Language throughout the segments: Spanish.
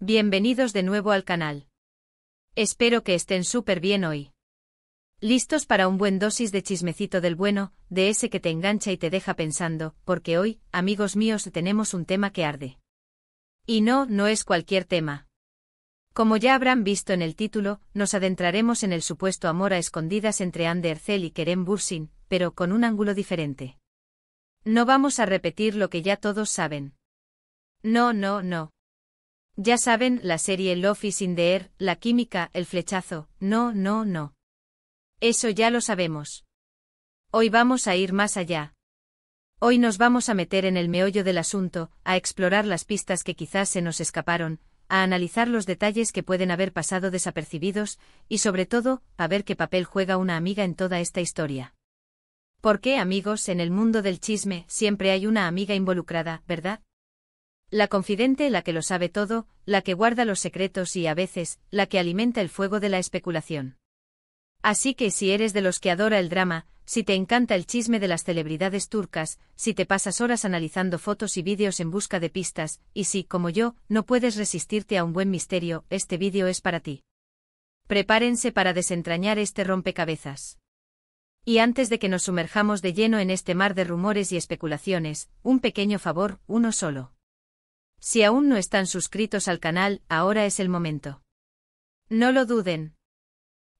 Bienvenidos de nuevo al canal. Espero que estén súper bien hoy. ¿Listos para un buen dosis de chismecito del bueno, de ese que te engancha y te deja pensando? Porque hoy, amigos míos, tenemos un tema que arde. Y no es cualquier tema. Como ya habrán visto en el título, nos adentraremos en el supuesto amor a escondidas entre Hande Erçel y Kerem Bürsin, pero con un ángulo diferente. No vamos a repetir lo que ya todos saben. No. Ya saben, la serie Love is in the air, la química, el flechazo, no. Eso ya lo sabemos. Hoy vamos a ir más allá. Hoy nos vamos a meter en el meollo del asunto, a explorar las pistas que quizás se nos escaparon, a analizar los detalles que pueden haber pasado desapercibidos, y sobre todo, a ver qué papel juega una amiga en toda esta historia. Porque, amigos, en el mundo del chisme siempre hay una amiga involucrada, ¿verdad? La confidente, la que lo sabe todo, la que guarda los secretos y, a veces, la que alimenta el fuego de la especulación. Así que si eres de los que adora el drama, si te encanta el chisme de las celebridades turcas, si te pasas horas analizando fotos y vídeos en busca de pistas, y si, como yo, no puedes resistirte a un buen misterio, este vídeo es para ti. Prepárense para desentrañar este rompecabezas. Y antes de que nos sumerjamos de lleno en este mar de rumores y especulaciones, un pequeño favor, uno solo. Si aún no están suscritos al canal, ahora es el momento. No lo duden.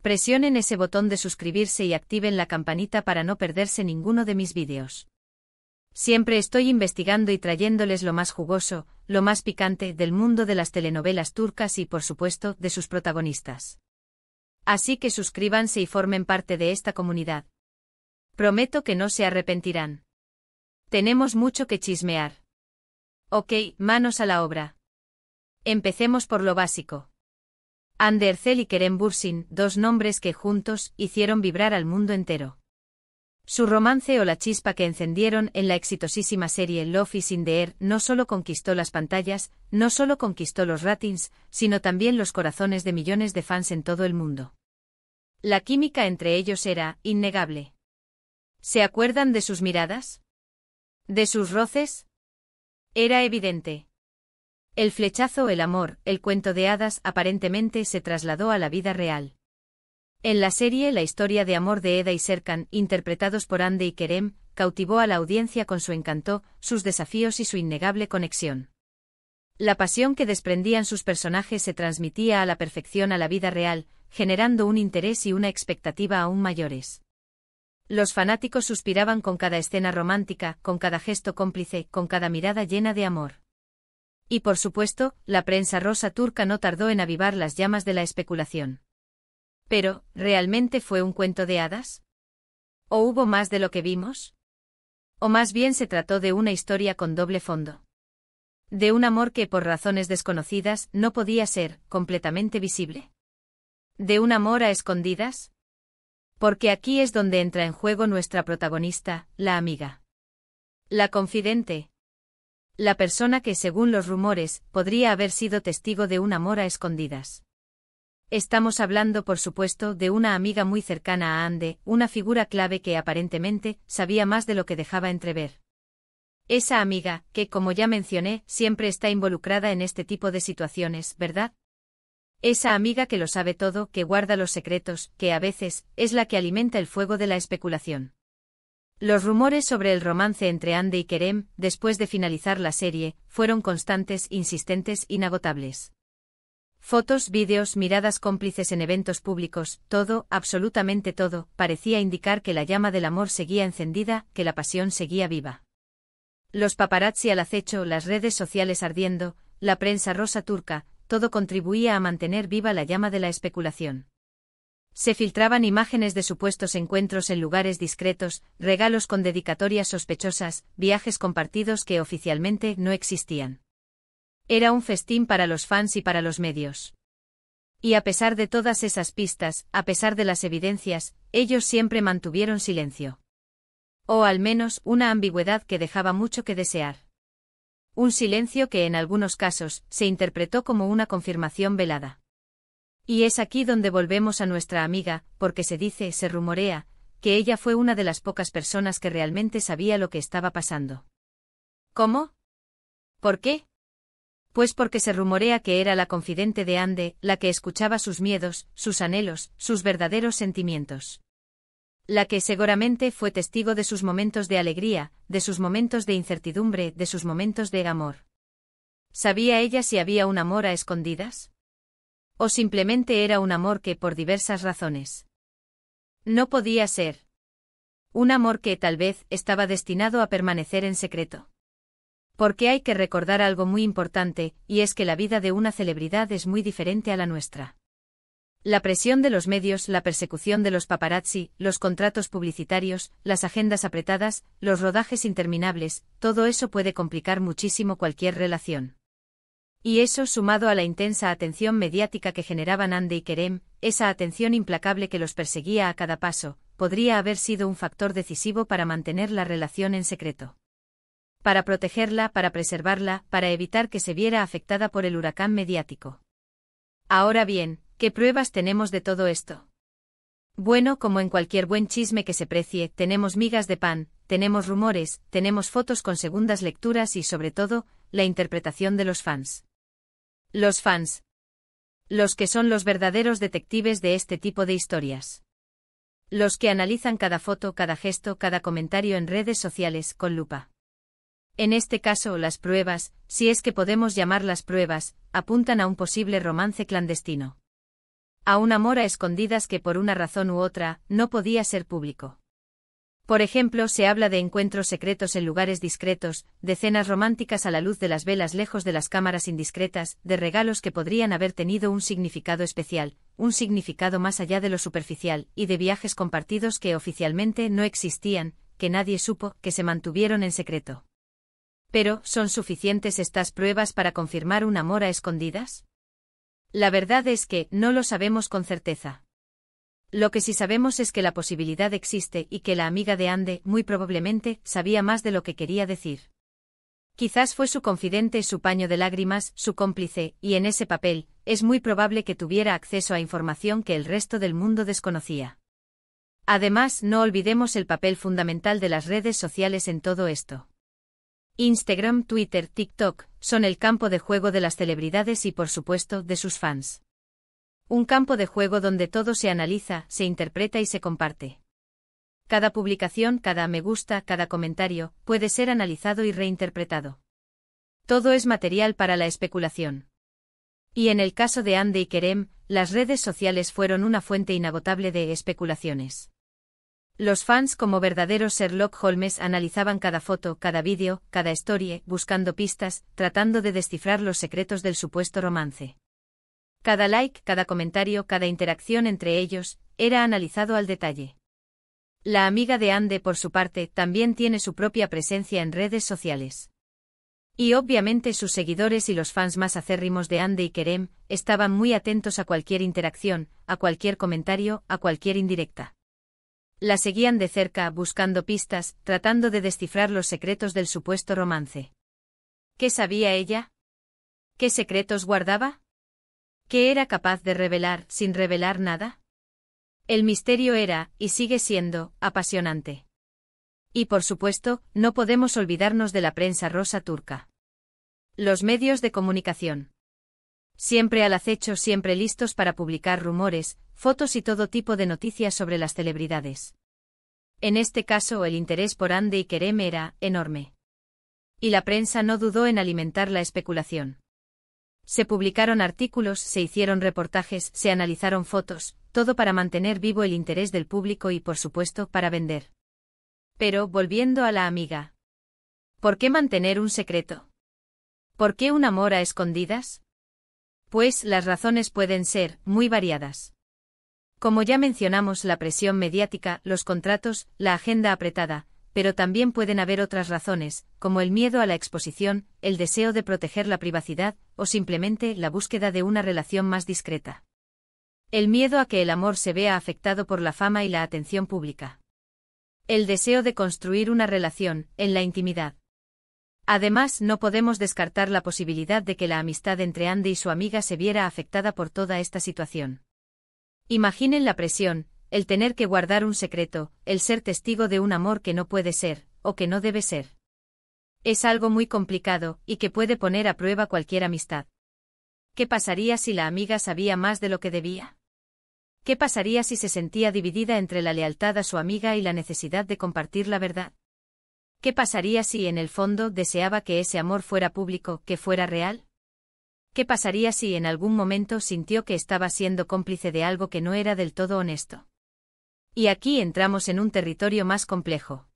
Presionen ese botón de suscribirse y activen la campanita para no perderse ninguno de mis vídeos. Siempre estoy investigando y trayéndoles lo más jugoso, lo más picante del mundo de las telenovelas turcas y, por supuesto, de sus protagonistas. Así que suscríbanse y formen parte de esta comunidad. Prometo que no se arrepentirán. Tenemos mucho que chismear. Ok, manos a la obra. Empecemos por lo básico. Hande Erçel y Kerem Bürsin, dos nombres que juntos hicieron vibrar al mundo entero. Su romance o la chispa que encendieron en la exitosísima serie Love is in the air no solo conquistó las pantallas, no solo conquistó los ratings, sino también los corazones de millones de fans en todo el mundo. La química entre ellos era innegable. ¿Se acuerdan de sus miradas? ¿De sus roces? Era evidente. El flechazo, el amor, el cuento de hadas aparentemente se trasladó a la vida real. En la serie, la historia de amor de Eda y Serkan, interpretados por Hande y Kerem, cautivó a la audiencia con su encanto, sus desafíos y su innegable conexión. La pasión que desprendían sus personajes se transmitía a la perfección a la vida real, generando un interés y una expectativa aún mayores. Los fanáticos suspiraban con cada escena romántica, con cada gesto cómplice, con cada mirada llena de amor. Y por supuesto, la prensa rosa turca no tardó en avivar las llamas de la especulación. Pero, ¿realmente fue un cuento de hadas? ¿O hubo más de lo que vimos? ¿O más bien se trató de una historia con doble fondo? ¿De un amor que por razones desconocidas no podía ser completamente visible? ¿De un amor a escondidas? Porque aquí es donde entra en juego nuestra protagonista, la amiga. La confidente. La persona que, según los rumores, podría haber sido testigo de un amor a escondidas. Estamos hablando, por supuesto, de una amiga muy cercana a Hande, una figura clave que aparentemente sabía más de lo que dejaba entrever. Esa amiga, que, como ya mencioné, siempre está involucrada en este tipo de situaciones, ¿verdad? Esa amiga que lo sabe todo, que guarda los secretos, que a veces, es la que alimenta el fuego de la especulación. Los rumores sobre el romance entre Hande y Kerem, después de finalizar la serie, fueron constantes, insistentes, inagotables. Fotos, vídeos, miradas cómplices en eventos públicos, todo, absolutamente todo, parecía indicar que la llama del amor seguía encendida, que la pasión seguía viva. Los paparazzi al acecho, las redes sociales ardiendo, la prensa rosa turca, todo contribuía a mantener viva la llama de la especulación. Se filtraban imágenes de supuestos encuentros en lugares discretos, regalos con dedicatorias sospechosas, viajes compartidos que oficialmente no existían. Era un festín para los fans y para los medios. Y a pesar de todas esas pistas, a pesar de las evidencias, ellos siempre mantuvieron silencio. O al menos una ambigüedad que dejaba mucho que desear. Un silencio que en algunos casos se interpretó como una confirmación velada. Y es aquí donde volvemos a nuestra amiga, porque se dice, se rumorea, que ella fue una de las pocas personas que realmente sabía lo que estaba pasando. ¿Cómo? ¿Por qué? Pues porque se rumorea que era la confidente de Anne, la que escuchaba sus miedos, sus anhelos, sus verdaderos sentimientos. La que seguramente fue testigo de sus momentos de alegría, de sus momentos de incertidumbre, de sus momentos de amor. ¿Sabía ella si había un amor a escondidas? ¿O simplemente era un amor que, por diversas razones, no podía ser? Un amor que, tal vez, estaba destinado a permanecer en secreto. Porque hay que recordar algo muy importante, y es que la vida de una celebridad es muy diferente a la nuestra. La presión de los medios, la persecución de los paparazzi, los contratos publicitarios, las agendas apretadas, los rodajes interminables, todo eso puede complicar muchísimo cualquier relación. Y eso, sumado a la intensa atención mediática que generaban Anne y Kerem, esa atención implacable que los perseguía a cada paso, podría haber sido un factor decisivo para mantener la relación en secreto. Para protegerla, para preservarla, para evitar que se viera afectada por el huracán mediático. Ahora bien, ¿qué pruebas tenemos de todo esto? Bueno, como en cualquier buen chisme que se precie, tenemos migas de pan, tenemos rumores, tenemos fotos con segundas lecturas y, sobre todo, la interpretación de los fans. Los fans. Los que son los verdaderos detectives de este tipo de historias. Los que analizan cada foto, cada gesto, cada comentario en redes sociales, con lupa. En este caso, las pruebas, si es que podemos llamarlas pruebas, apuntan a un posible romance clandestino. A un amor a escondidas que por una razón u otra, no podía ser público. Por ejemplo, se habla de encuentros secretos en lugares discretos, de cenas románticas a la luz de las velas lejos de las cámaras indiscretas, de regalos que podrían haber tenido un significado especial, un significado más allá de lo superficial, y de viajes compartidos que oficialmente no existían, que nadie supo, que se mantuvieron en secreto. Pero, ¿son suficientes estas pruebas para confirmar un amor a escondidas? La verdad es que no lo sabemos con certeza. Lo que sí sabemos es que la posibilidad existe y que la amiga de Anne, muy probablemente, sabía más de lo que quería decir. Quizás fue su confidente, su paño de lágrimas, su cómplice, y en ese papel, es muy probable que tuviera acceso a información que el resto del mundo desconocía. Además, no olvidemos el papel fundamental de las redes sociales en todo esto. Instagram, Twitter, TikTok, son el campo de juego de las celebridades y, por supuesto, de sus fans. Un campo de juego donde todo se analiza, se interpreta y se comparte. Cada publicación, cada me gusta, cada comentario, puede ser analizado y reinterpretado. Todo es material para la especulación. Y en el caso de Anne y Kerem, las redes sociales fueron una fuente inagotable de especulaciones. Los fans, como verdaderos Sherlock Holmes, analizaban cada foto, cada vídeo, cada story, buscando pistas, tratando de descifrar los secretos del supuesto romance. Cada like, cada comentario, cada interacción entre ellos, era analizado al detalle. La amiga de Anne, por su parte, también tiene su propia presencia en redes sociales. Y obviamente sus seguidores y los fans más acérrimos de Anne y Kerem estaban muy atentos a cualquier interacción, a cualquier comentario, a cualquier indirecta. La seguían de cerca, buscando pistas, tratando de descifrar los secretos del supuesto romance. ¿Qué sabía ella? ¿Qué secretos guardaba? ¿Qué era capaz de revelar sin revelar nada? El misterio era, y sigue siendo, apasionante. Y por supuesto, no podemos olvidarnos de la prensa rosa turca. Los medios de comunicación. Siempre al acecho, siempre listos para publicar rumores, fotos y todo tipo de noticias sobre las celebridades. En este caso, el interés por Anne y Kerem era enorme. Y la prensa no dudó en alimentar la especulación. Se publicaron artículos, se hicieron reportajes, se analizaron fotos, todo para mantener vivo el interés del público y, por supuesto, para vender. Pero, volviendo a la amiga. ¿Por qué mantener un secreto? ¿Por qué un amor a escondidas? Pues las razones pueden ser muy variadas. Como ya mencionamos, la presión mediática, los contratos, la agenda apretada, pero también pueden haber otras razones, como el miedo a la exposición, el deseo de proteger la privacidad, o simplemente la búsqueda de una relación más discreta. El miedo a que el amor se vea afectado por la fama y la atención pública. El deseo de construir una relación, en la intimidad. Además, no podemos descartar la posibilidad de que la amistad entre Anne y su amiga se viera afectada por toda esta situación. Imaginen la presión, el tener que guardar un secreto, el ser testigo de un amor que no puede ser, o que no debe ser. Es algo muy complicado, y que puede poner a prueba cualquier amistad. ¿Qué pasaría si la amiga sabía más de lo que debía? ¿Qué pasaría si se sentía dividida entre la lealtad a su amiga y la necesidad de compartir la verdad? ¿Qué pasaría si en el fondo deseaba que ese amor fuera público, que fuera real? ¿Qué pasaría si en algún momento sintió que estaba siendo cómplice de algo que no era del todo honesto? Y aquí entramos en un territorio más complejo.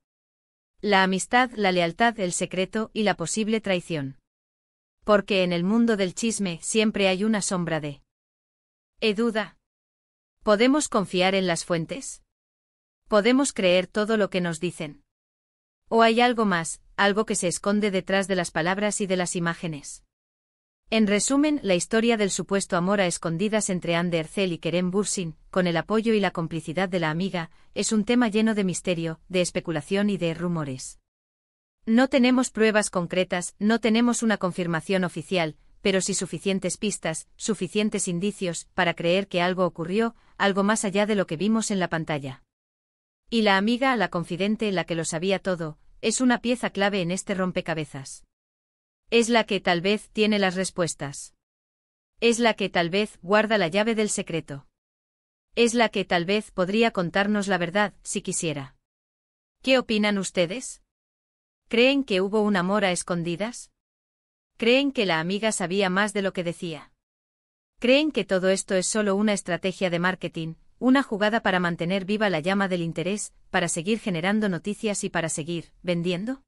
La amistad, la lealtad, el secreto y la posible traición. Porque en el mundo del chisme siempre hay una sombra de duda. ¿Podemos confiar en las fuentes? ¿Podemos creer todo lo que nos dicen? ¿O hay algo más, algo que se esconde detrás de las palabras y de las imágenes? En resumen, la historia del supuesto amor a escondidas entre Hande Erçel y Kerem Bürsin, con el apoyo y la complicidad de la amiga, es un tema lleno de misterio, de especulación y de rumores. No tenemos pruebas concretas, no tenemos una confirmación oficial, pero sí suficientes pistas, suficientes indicios, para creer que algo ocurrió, algo más allá de lo que vimos en la pantalla. Y la amiga, la confidente, la que lo sabía todo, es una pieza clave en este rompecabezas. Es la que tal vez tiene las respuestas. Es la que tal vez guarda la llave del secreto. Es la que tal vez podría contarnos la verdad, si quisiera. ¿Qué opinan ustedes? ¿Creen que hubo un amor a escondidas? ¿Creen que la amiga sabía más de lo que decía? ¿Creen que todo esto es solo una estrategia de marketing, una jugada para mantener viva la llama del interés, para seguir generando noticias y para seguir vendiendo?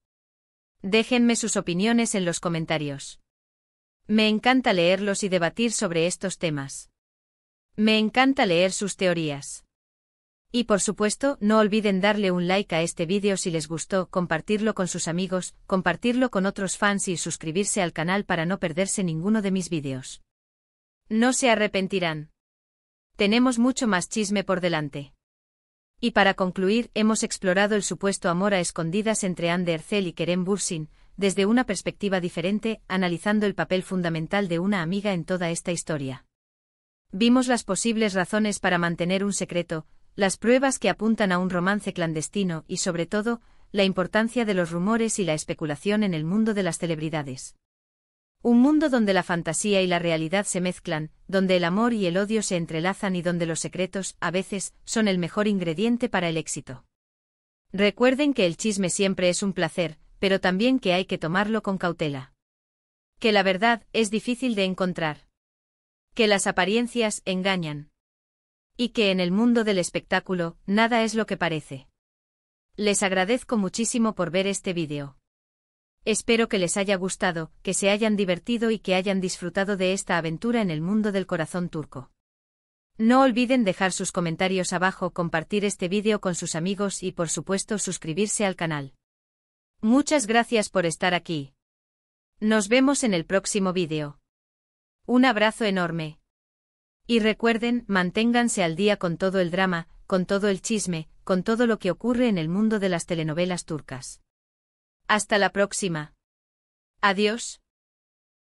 Déjenme sus opiniones en los comentarios. Me encanta leerlos y debatir sobre estos temas. Me encanta leer sus teorías. Y por supuesto, no olviden darle un like a este vídeo si les gustó, compartirlo con sus amigos, compartirlo con otros fans y suscribirse al canal para no perderse ninguno de mis vídeos. No se arrepentirán. Tenemos mucho más chisme por delante. Y para concluir, hemos explorado el supuesto amor a escondidas entre Hande Erçel y Kerem Bürsin, desde una perspectiva diferente, analizando el papel fundamental de una amiga en toda esta historia. Vimos las posibles razones para mantener un secreto, las pruebas que apuntan a un romance clandestino y, sobre todo, la importancia de los rumores y la especulación en el mundo de las celebridades. Un mundo donde la fantasía y la realidad se mezclan, donde el amor y el odio se entrelazan y donde los secretos, a veces, son el mejor ingrediente para el éxito. Recuerden que el chisme siempre es un placer, pero también que hay que tomarlo con cautela. Que la verdad es difícil de encontrar. Que las apariencias engañan. Y que en el mundo del espectáculo, nada es lo que parece. Les agradezco muchísimo por ver este vídeo. Espero que les haya gustado, que se hayan divertido y que hayan disfrutado de esta aventura en el mundo del corazón turco. No olviden dejar sus comentarios abajo, compartir este vídeo con sus amigos y por supuesto suscribirse al canal. Muchas gracias por estar aquí. Nos vemos en el próximo vídeo. Un abrazo enorme. Y recuerden, manténganse al día con todo el drama, con todo el chisme, con todo lo que ocurre en el mundo de las telenovelas turcas. Hasta la próxima. Adiós.